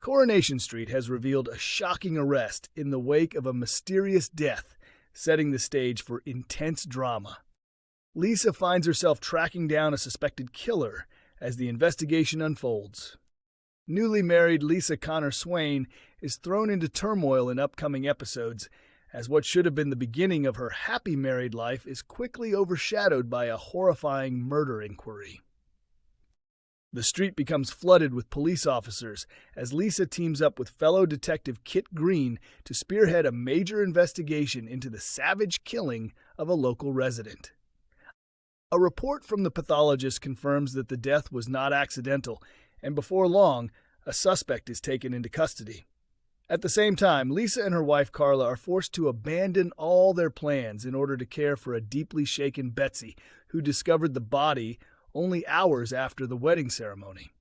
Coronation Street has revealed a shocking arrest in the wake of a mysterious death, setting the stage for intense drama. Lisa finds herself tracking down a suspected killer as the investigation unfolds. Newly married Lisa Connor Swain is thrown into turmoil in upcoming episodes, as what should have been the beginning of her happy married life is quickly overshadowed by a horrifying murder inquiry. The street becomes flooded with police officers as Lisa teams up with fellow detective Kit Green to spearhead a major investigation into the savage killing of a local resident. A report from the pathologist confirms that the death was not accidental, and before long, a suspect is taken into custody. At the same time, Lisa and her wife Carla are forced to abandon all their plans in order to care for a deeply shaken Betsy, who discovered the body only hours after the wedding ceremony.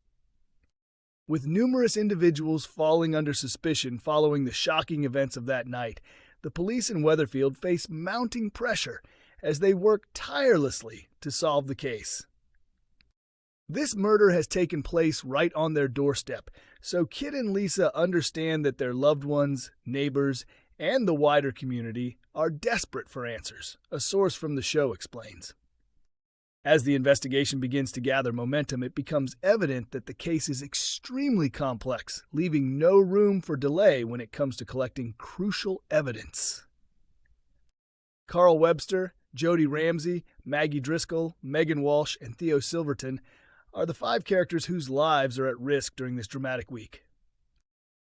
With numerous individuals falling under suspicion following the shocking events of that night, the police in Weatherfield face mounting pressure as they work tirelessly to solve the case. This murder has taken place right on their doorstep, so Kit and Lisa understand that their loved ones, neighbors, and the wider community are desperate for answers, a source from the show explains. As the investigation begins to gather momentum, it becomes evident that the case is extremely complex, leaving no room for delay when it comes to collecting crucial evidence. Carl Webster, Jody Ramsey, Maggie Driscoll, Megan Walsh, and Theo Silverton are the 5 characters whose lives are at risk during this dramatic week.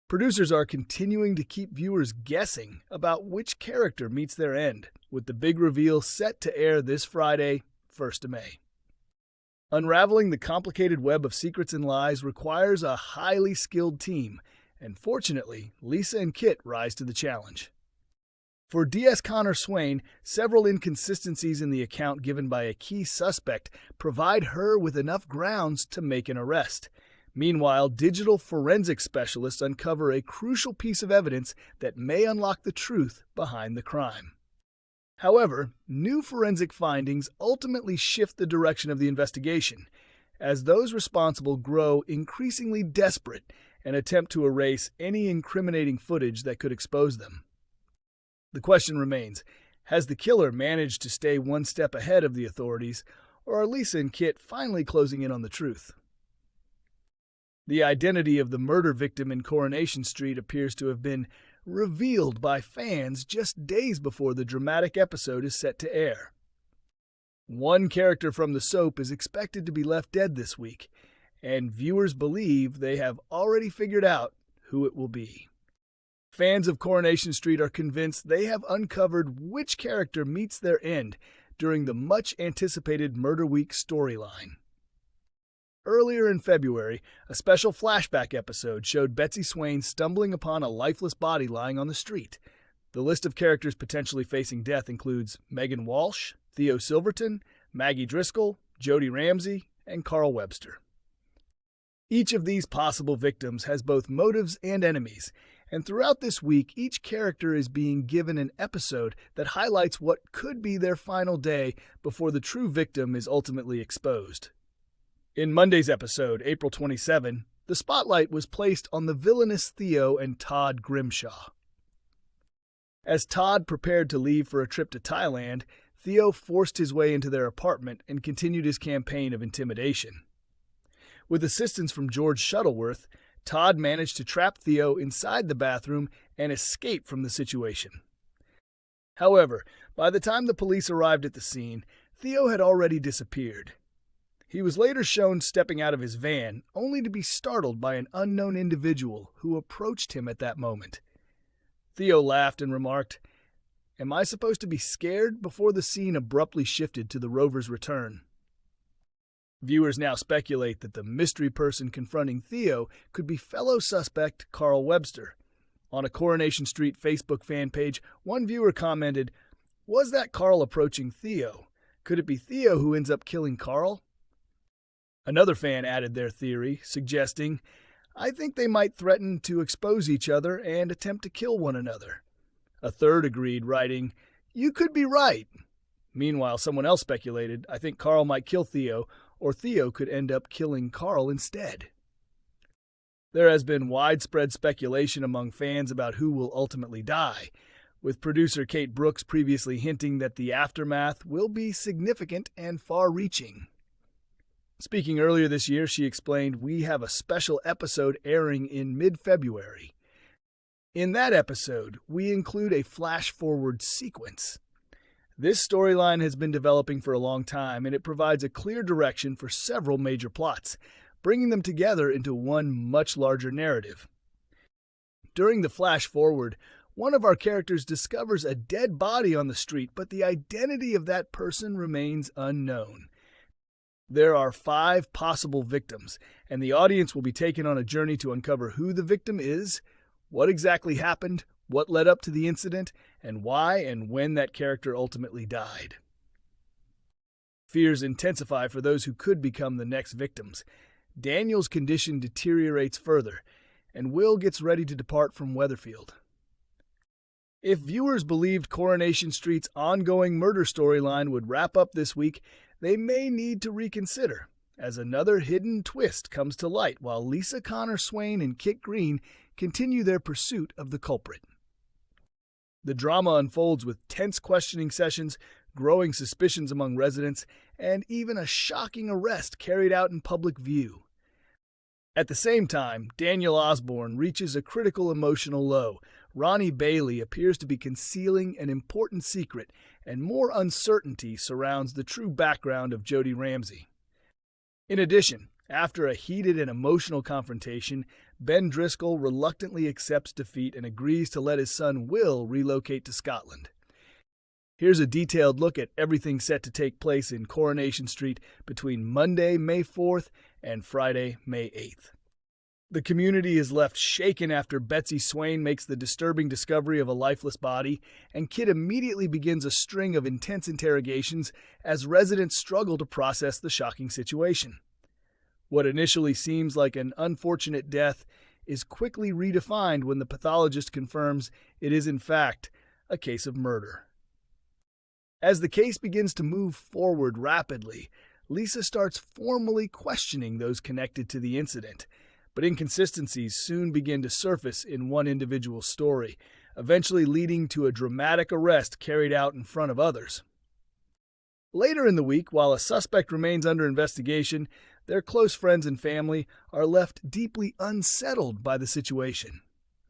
Producers are continuing to keep viewers guessing about which character meets their end, with the big reveal set to air this Friday, 1st of May. Unraveling the complicated web of secrets and lies requires a highly skilled team, and fortunately, Lisa and Kit rise to the challenge. For D.S. Connor Swain, several inconsistencies in the account given by a key suspect provide her with enough grounds to make an arrest. Meanwhile, digital forensic specialists uncover a crucial piece of evidence that may unlock the truth behind the crime. However, new forensic findings ultimately shift the direction of the investigation, as those responsible grow increasingly desperate and attempt to erase any incriminating footage that could expose them. The question remains, has the killer managed to stay one step ahead of the authorities, or are Lisa and Kit finally closing in on the truth? The identity of the murder victim in Coronation Street appears to have been revealed by fans just days before the dramatic episode is set to air. One character from the soap is expected to be left dead this week, and viewers believe they have already figured out who it will be. Fans of Coronation Street are convinced they have uncovered which character meets their end during the much-anticipated Murder Week storyline. Earlier in February, a special flashback episode showed Betsy Swain stumbling upon a lifeless body lying on the street. The list of characters potentially facing death includes Megan Walsh, Theo Silverton, Maggie Driscoll, Jody Ramsey, and Carl Webster. Each of these possible victims has both motives and enemies, and throughout this week, each character is being given an episode that highlights what could be their final day before the true victim is ultimately exposed. In Monday's episode, April 27, the spotlight was placed on the villainous Theo and Todd Grimshaw. As Todd prepared to leave for a trip to Thailand, Theo forced his way into their apartment and continued his campaign of intimidation. With assistance from George Shuttleworth, Todd managed to trap Theo inside the bathroom and escape from the situation. However, by the time the police arrived at the scene, Theo had already disappeared. He was later shown stepping out of his van, only to be startled by an unknown individual who approached him at that moment. Theo laughed and remarked, "Am I supposed to be scared?" before the scene abruptly shifted to the rover's return. Viewers now speculate that the mystery person confronting Theo could be fellow suspect Carl Webster. On a Coronation Street Facebook fan page, one viewer commented, "Was that Carl approaching Theo? Could it be Theo who ends up killing Carl?" Another fan added their theory, suggesting, "I think they might threaten to expose each other and attempt to kill one another." A third agreed, writing, "You could be right." Meanwhile, someone else speculated, "I think Carl might kill Theo, or Theo could end up killing Carl instead." There has been widespread speculation among fans about who will ultimately die, with producer Kate Brooks previously hinting that the aftermath will be significant and far-reaching. Speaking earlier this year, she explained, "We have a special episode airing in mid-February. In that episode, we include a flash-forward sequence. This storyline has been developing for a long time, and it provides a clear direction for several major plots, bringing them together into one much larger narrative. During the flash-forward, one of our characters discovers a dead body on the street, but the identity of that person remains unknown. There are 5 possible victims, and the audience will be taken on a journey to uncover who the victim is, what exactly happened, what led up to the incident, and why and when that character ultimately died." Fears intensify for those who could become the next victims. Daniel's condition deteriorates further, and Will gets ready to depart from Weatherfield. If viewers believed Coronation Street's ongoing murder storyline would wrap up this week, they may need to reconsider, as another hidden twist comes to light while Lisa Connor Swain and Kit Green continue their pursuit of the culprit. The drama unfolds with tense questioning sessions, growing suspicions among residents, and even a shocking arrest carried out in public view. At the same time, Daniel Osborne reaches a critical emotional low. Ronnie Bailey appears to be concealing an important secret, and more uncertainty surrounds the true background of Jody Ramsey. In addition, after a heated and emotional confrontation, Ben Driscoll reluctantly accepts defeat and agrees to let his son Will relocate to Scotland. Here's a detailed look at everything set to take place in Coronation Street between Monday, May 4th and Friday, May 8th. The community is left shaken after Betsy Swain makes the disturbing discovery of a lifeless body, and Kit immediately begins a string of intense interrogations as residents struggle to process the shocking situation. What initially seems like an unfortunate death is quickly redefined when the pathologist confirms it is in fact a case of murder. As the case begins to move forward rapidly, Lisa starts formally questioning those connected to the incident, but inconsistencies soon begin to surface in one individual's story, eventually leading to a dramatic arrest carried out in front of others. Later in the week, while a suspect remains under investigation, their close friends and family are left deeply unsettled by the situation.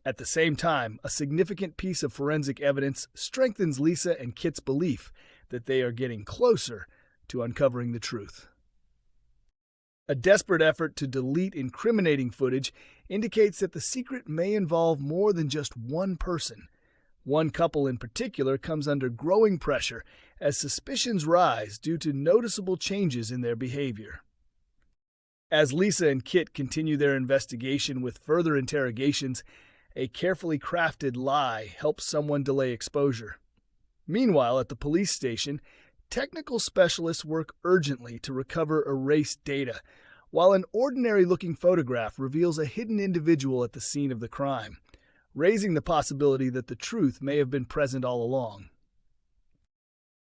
At the same time, a significant piece of forensic evidence strengthens Lisa and Kit's belief that they are getting closer to uncovering the truth. A desperate effort to delete incriminating footage indicates that the secret may involve more than just one person. One couple in particular comes under growing pressure as suspicions rise due to noticeable changes in their behavior. As Lisa and Kit continue their investigation with further interrogations, a carefully crafted lie helps someone delay exposure. Meanwhile, at the police station, technical specialists work urgently to recover erased data, while an ordinary-looking photograph reveals a hidden individual at the scene of the crime, raising the possibility that the truth may have been present all along.